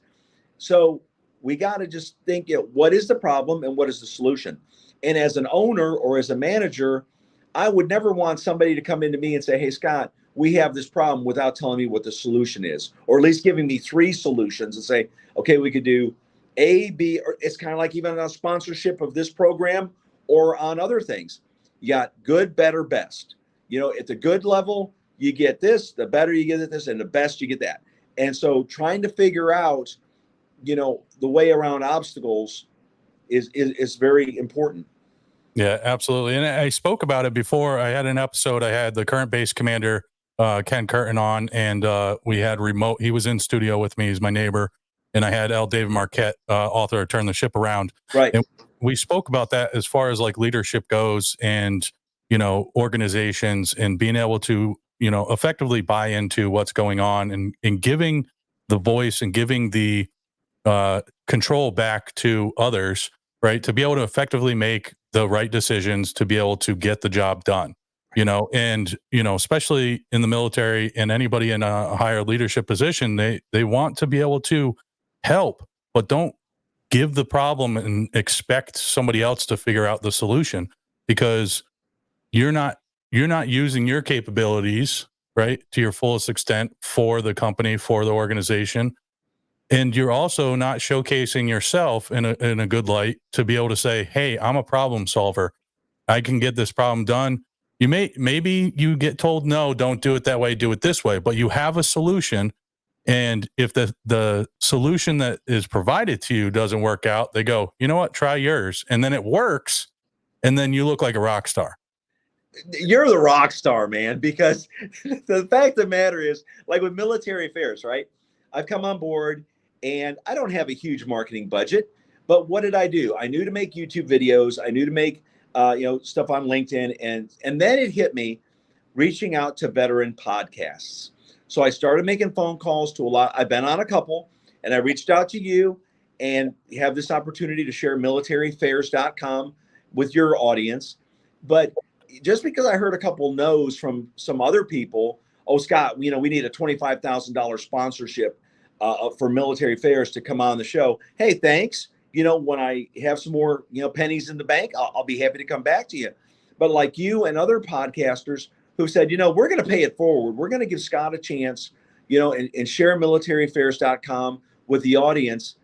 So we got to just think, what is the problem and what is the solution? And as an owner or as a manager, I would never want somebody to come into me and say, hey, Scott, we have this problem without telling me what the solution is, or at least giving me 3 solutions and say, okay, we could do A, B, or it's kind of like even on sponsorship of this program or on other things. You got good, better, best. At the good level, you get this, the better you get this, and the best you get that. And so trying to figure out, the way around obstacles is very important. Yeah, absolutely. And I spoke about it before. I had an episode. I had the current base commander, Ken Curtin, on, and we had remote. He was in studio with me. He's my neighbor. And I had L. David Marquette, author of Turn the Ship Around. Right. And we spoke about that as far as like leadership goes and, organizations and being able to, effectively buy into what's going on and giving the voice and giving the control back to others, right? To be able to effectively make the right decisions to be able to get the job done, and, especially in the military and anybody in a higher leadership position, they want to be able to help, but don't give the problem and expect somebody else to figure out the solution, because you're not using your capabilities, right, to your fullest extent for the company, for the organization. And you're also not showcasing yourself in a good light to be able to say, hey, I'm a problem solver. I can get this problem done. Maybe you get told, no, don't do it that way, do it this way, but you have a solution. And if the solution that is provided to you doesn't work out, they go, you know what, try yours. And then it works. And then you look like a rock star. You're the rock star, man, because the fact of the matter is, like with military affairs, right? I've come on board and I don't have a huge marketing budget, but what did I do? I knew to make YouTube videos. I knew to make, stuff on LinkedIn. And then it hit me reaching out to veteran podcasts. So I started making phone calls to a lot. I've been on a couple, and I reached out to you and have this opportunity to share militaryaffairs.com with your audience. But just because I heard a couple no's from some other people, oh, Scott, we need a $25,000 sponsorship for military affairs to come on the show. Hey, thanks. When I have some more, pennies in the bank, I'll be happy to come back to you. But like you and other podcasters who said, we're going to pay it forward. We're going to give Scott a chance, and share militaryaffairs.com with the audience.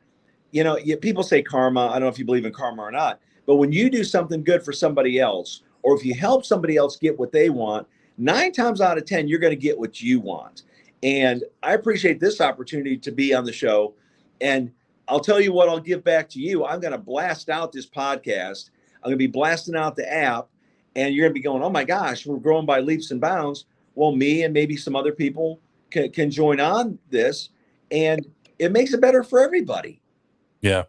People say karma. I don't know if you believe in karma or not, but when you do something good for somebody else, or if you help somebody else get what they want, 9 times out of 10, you're going to get what you want. And I appreciate this opportunity to be on the show. And I'll tell you what, I'll give back to you. I'm going to blast out this podcast. I'm going to be blasting out the app, and you're going to be going, oh my gosh, we're growing by leaps and bounds. Well, me and maybe some other people can join on this, and it makes it better for everybody. Yeah.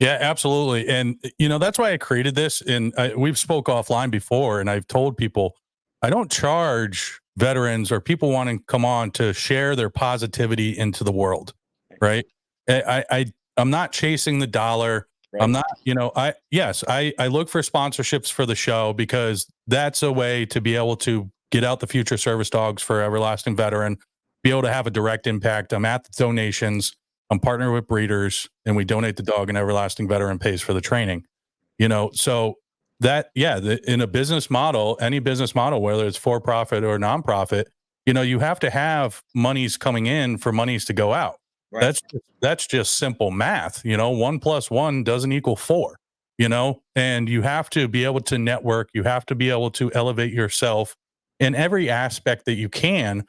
Yeah, absolutely. And, that's why I created this. And we've spoke offline before, and I've told people I don't charge veterans or people wanting to come on to share their positivity into the world. Right. I'm not chasing the dollar. Right. I'm not, I look for sponsorships for the show because that's a way to be able to get out the future service dogs for Everlasting Veteran, be able to have a direct impact. I'm at the donations. I'm partnered with breeders, and we donate the dog, and Everlasting Veteran pays for the training. So that, in a business model, any business model, whether it's for profit or nonprofit, you have to have monies coming in for monies to go out. Right. That's just simple math. 1 + 1 doesn't equal 4. And you have to be able to network. You have to be able to elevate yourself in every aspect that you can.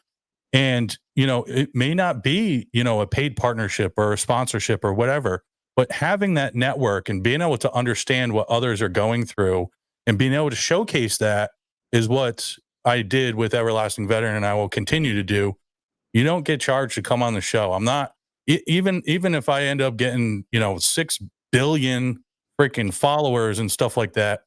And, it may not be, a paid partnership or a sponsorship or whatever, but having that network and being able to understand what others are going through and being able to showcase that is what I did with Everlasting Veteran, and I will continue to do. You don't get charged to come on the show. I'm not even if I end up getting 6 billion freaking followers and stuff like that.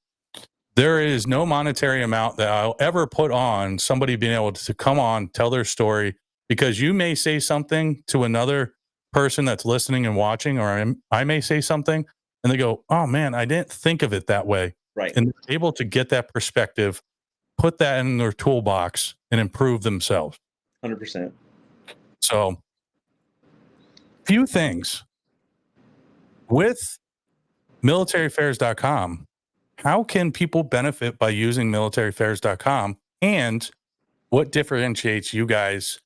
There is no monetary amount that I'll ever put on somebody being able to come on, tell their story, because you may say something to another person that's listening and watching, or I may say something and they go, oh man, I didn't think of it that way. Right. And they're able to get that perspective, put that in their toolbox and improve themselves. 100%. So, few things with militaryaffairs.com. How can people benefit by using militaryaffairs.com, and what differentiates you guys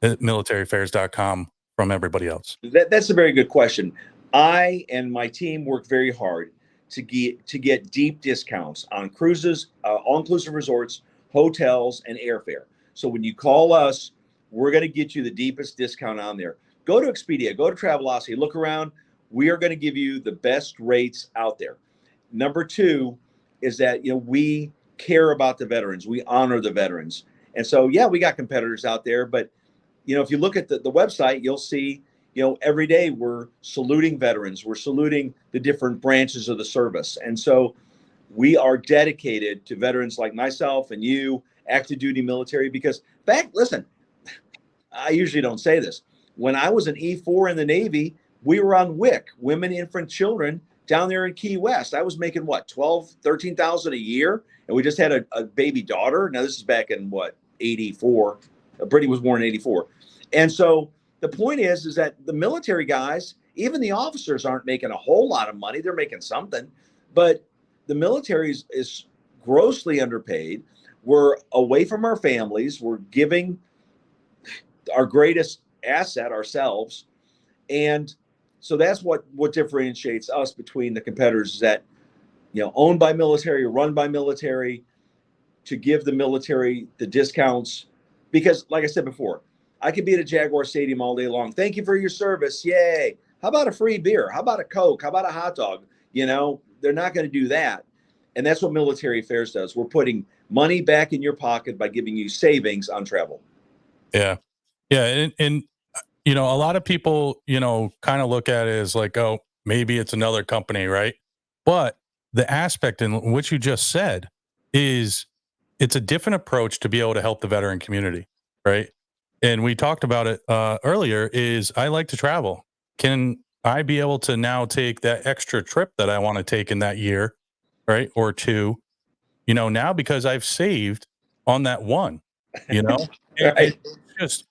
at militaryaffairs.com from everybody else? That's a very good question. I and my team work very hard to get deep discounts on cruises, all-inclusive resorts, hotels, and airfare. So when you call us, we're going to get you the deepest discount on there. Go to Expedia, go to Travelocity, look around. We are going to give you the best rates out there. Number two is that, we care about the veterans. We honor the veterans. And so, yeah, we got competitors out there, but, if you look at the website, you'll see, every day we're saluting veterans. We're saluting the different branches of the service. And so we are dedicated to veterans like myself and you, active duty military, because listen, I usually don't say this. When I was an E4 in the Navy, we were on WIC, Women, Infant, Children, down there in Key West. I was making what, 13,000 a year, and we just had a baby daughter. Now this is back in 84. Brittany was born in 84. And so the point is that the military guys, even the officers, aren't making a whole lot of money. They're making something, but the military is grossly underpaid. We're away from our families. We're giving our greatest asset ourselves. And so that's what differentiates us between the competitors, is that, owned by military, run by military, to give the military the discounts. Because like I said before, I could be at a Jaguar Stadium all day long. Thank you for your service. Yay. How about a free beer? How about a Coke? How about a hot dog? They're not going to do that. And that's what Military Affairs does. We're putting money back in your pocket by giving you savings on travel. Yeah. Yeah. And a lot of people, kind of look at it as like, oh, maybe it's another company, right? But the aspect in which you just said is it's a different approach to be able to help the veteran community, right? And we talked about it earlier, is I like to travel. Can I be able to now take that extra trip that I want to take in that year, right? Or two, now because I've saved on that one, Right. It's just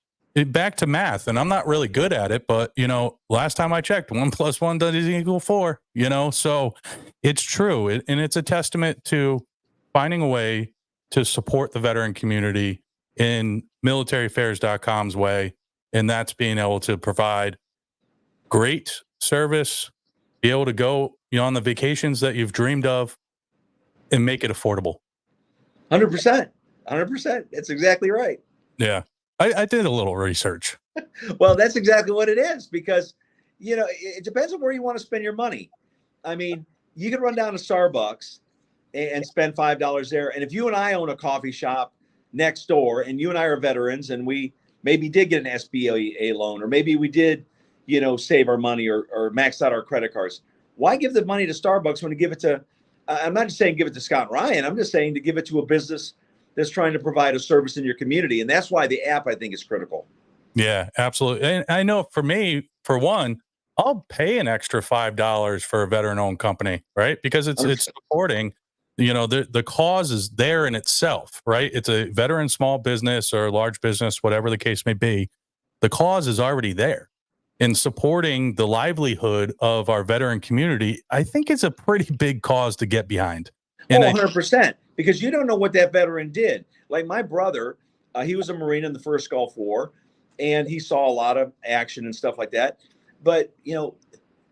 back to math, and I'm not really good at it, but last time I checked, 1 + 1 doesn't equal 4. So it's true, and it's a testament to finding a way to support the veteran community in militaryaffairs.com's way, and that's being able to provide great service, be able to go on the vacations that you've dreamed of, and make it affordable. 100%. 100%. That's exactly right. Yeah. I did a little research. Well, that's exactly what it is, because, it depends on where you want to spend your money. I mean, you could run down to Starbucks and spend $5 there. And if you and I own a coffee shop next door, and you and I are veterans, and we maybe did get an SBA loan, or maybe we did, save our money or max out our credit cards, why give the money to Starbucks when you give it to, I'm not just saying give it to Scott and Ryan. I'm just saying to give it to a business that's trying to provide a service in your community. And that's why the app, I think, is critical. Yeah, absolutely. And I know for me, for one, I'll pay an extra $5 for a veteran-owned company, right? Because it's supporting, the cause is there in itself, right? It's a veteran small business or large business, whatever the case may be. The cause is already there. And supporting the livelihood of our veteran community, I think is a pretty big cause to get behind. And 100%, because you don't know what that veteran did. Like my brother, he was a Marine in the first Gulf War, and he saw a lot of action and stuff like that. But,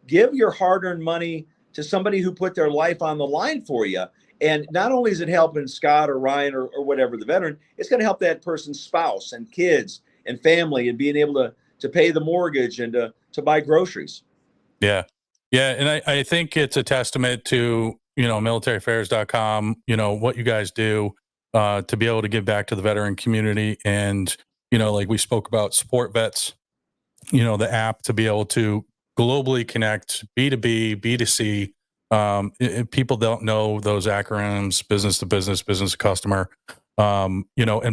give your hard-earned money to somebody who put their life on the line for you. And not only is it helping Scott or Ryan or whatever, the veteran, it's going to help that person's spouse and kids and family, and being able to pay the mortgage and to buy groceries. Yeah. Yeah. And I think it's a testament to, militaryaffairs.com, what you guys do to be able to give back to the veteran community. And, like we spoke about Support Vets, the app to be able to globally connect B2B, B2C. People don't know those acronyms, business to business, business to customer, and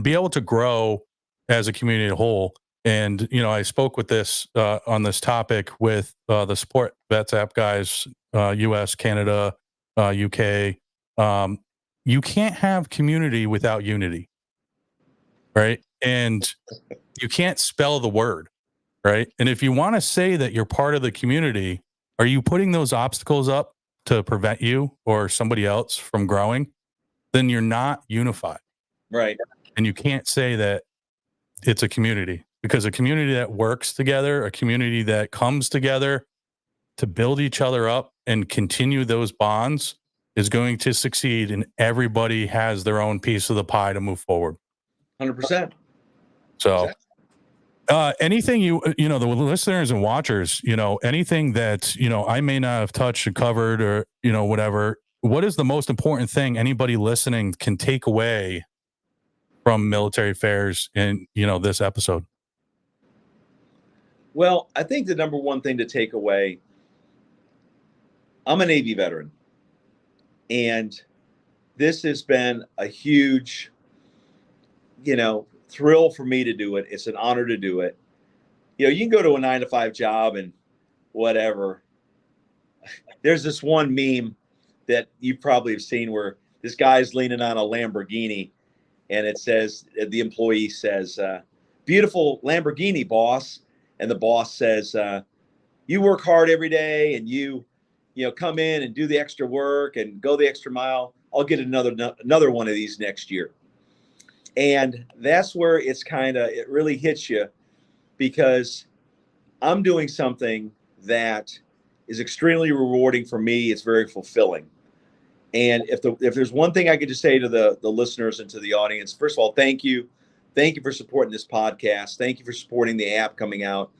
be able to grow as a community as a whole. And, I spoke with this on this topic with the Support Vets app guys, US, Canada, UK. You can't have community without unity, right? And you can't spell the word, right? And if you want to say that you're part of the community, are you putting those obstacles up to prevent you or somebody else from growing? Then you're not unified. Right. And you can't say that it's a community, because a community that works together, a community that comes together to build each other up and continue those bonds is going to succeed, and everybody has their own piece of the pie to move forward. 100%. So Exactly. anything the listeners and watchers, anything that, I may not have touched or covered or, whatever, what is the most important thing anybody listening can take away from Military Affairs in, this episode? Well, I think the number one thing to take away, I'm a Navy veteran, and this has been a huge, thrill for me to do it. It's an honor to do it. You can go to a 9-to-5 job and whatever. There's this one meme that you probably have seen where this guy's leaning on a Lamborghini, and it says, the employee says, beautiful Lamborghini, boss. And the boss says, you work hard every day, and you come in and do the extra work and go the extra mile. I'll get another one of these next year. And that's where it really hits you, because I'm doing something that is extremely rewarding for me. It's very fulfilling. And if there's one thing I could just say to the listeners and to the audience, first of all, thank you. Thank you for supporting this podcast. Thank you for supporting the app coming out.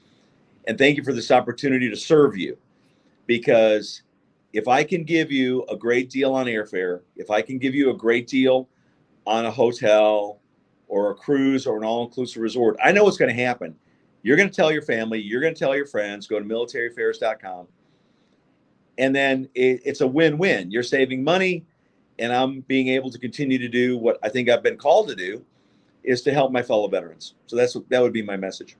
And thank you for this opportunity to serve you. Because if I can give you a great deal on airfare, if I can give you a great deal on a hotel or a cruise or an all-inclusive resort, I know what's going to happen. You're going to tell your family, you're going to tell your friends, go to militaryaffairs.com. And then it's a win-win. You're saving money, and I'm being able to continue to do what I think I've been called to do, is to help my fellow veterans. So that would be my message.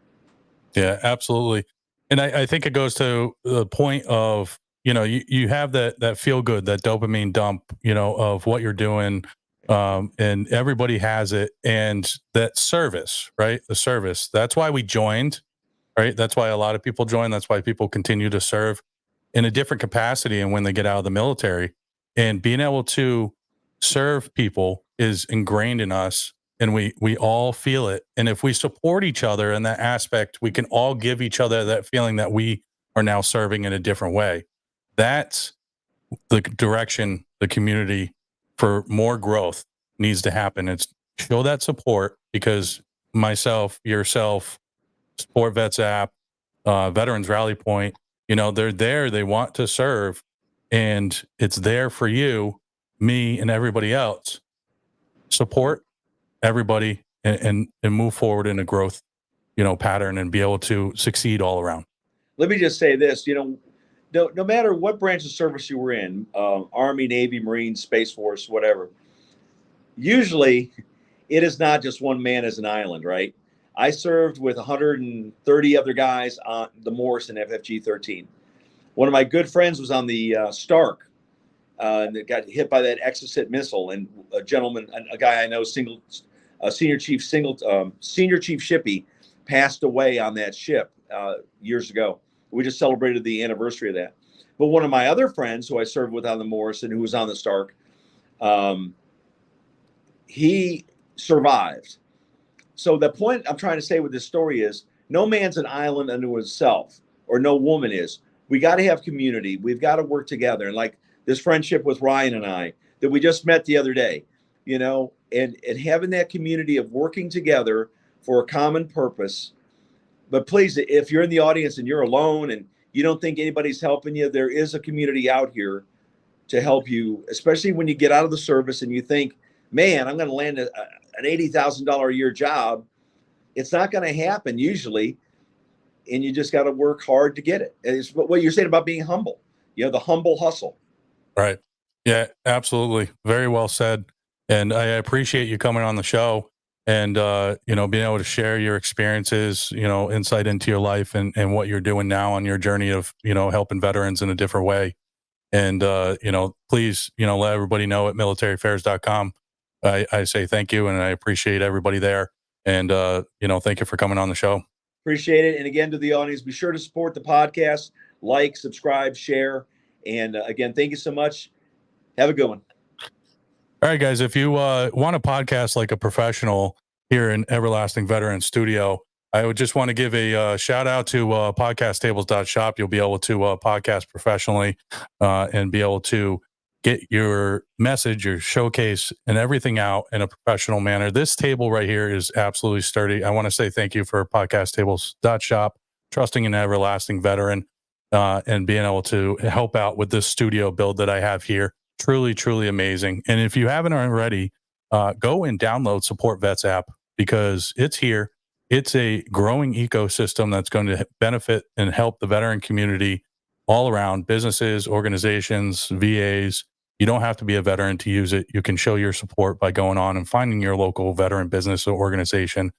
Yeah, absolutely. And I think it goes to the point of, you have that feel good, that dopamine dump, of what you're doing. And everybody has it. And that service, right? The service, that's why we joined, right? That's why a lot of people join. That's why people continue to serve in a different capacity. And when they get out of the military, and being able to serve people is ingrained in us, and we all feel it. And if we support each other in that aspect, we can all give each other that feeling that we are now serving in a different way. That's the direction the community for more growth needs to happen. It's show that support, because myself, yourself, Sport Vets app, Veterans Rally Point, they're there, they want to serve, and it's there for you, me, and everybody else. Support everybody and move forward in a growth, pattern, and be able to succeed all around. Let me just say this, no matter what branch of service you were in, Army, Navy, Marines, Space Force, whatever, usually it is not just one man as an island, right? I served with 130 other guys on the Morrison FFG-13. One of my good friends was on the Stark, that got hit by that Exocet missile, and a guy I know, Senior Chief Shippey, passed away on that ship years ago. We just celebrated the anniversary of that. But one of my other friends who I served with on the Morrison, who was on the Stark, he survived. So the point I'm trying to say with this story is, no man's an island unto himself, or no woman is. We got to have community. We've got to work together. And like this friendship with Ryan and I that we just met the other day, and having that community of working together for a common purpose. But please, if you're in the audience and you're alone and you don't think anybody's helping you, there is a community out here to help you, especially when you get out of the service and you think, man, I'm going to land an $80,000 a year job. It's not going to happen usually. And you just got to work hard to get it. And it's what you're saying about being humble, the humble hustle. Right. Yeah, absolutely. Very well said. And I appreciate you coming on the show and, being able to share your experiences, insight into your life and what you're doing now on your journey of, helping veterans in a different way. And, please, let everybody know at militaryfairs.com. I say thank you and I appreciate everybody there. And, thank you for coming on the show. Appreciate it. And again, to the audience, be sure to support the podcast, like, subscribe, share. And again, thank you so much. Have a good one. All right, guys, if you want a podcast like a professional here in Everlasting Veteran Studio, I would just want to give a shout out to podcasttables.shop. You'll be able to podcast professionally and be able to get your message, your showcase, and everything out in a professional manner. This table right here is absolutely sturdy. I want to say thank you for podcasttables.shop, trusting an Everlasting Veteran, and being able to help out with this studio build that I have here. Truly, truly amazing. And if you haven't already, go and download Support Vets app because it's here. It's a growing ecosystem that's going to benefit and help the veteran community all around, businesses, organizations, VAs. You don't have to be a veteran to use it. You can show your support by going on and finding your local veteran business or organization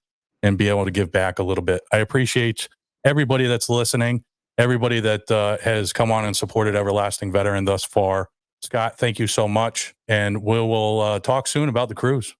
and be able to give back a little bit. I appreciate everybody that's listening, everybody that has come on and supported Everlasting Veteran thus far. Scott, thank you so much. And we'll talk soon about the cruise.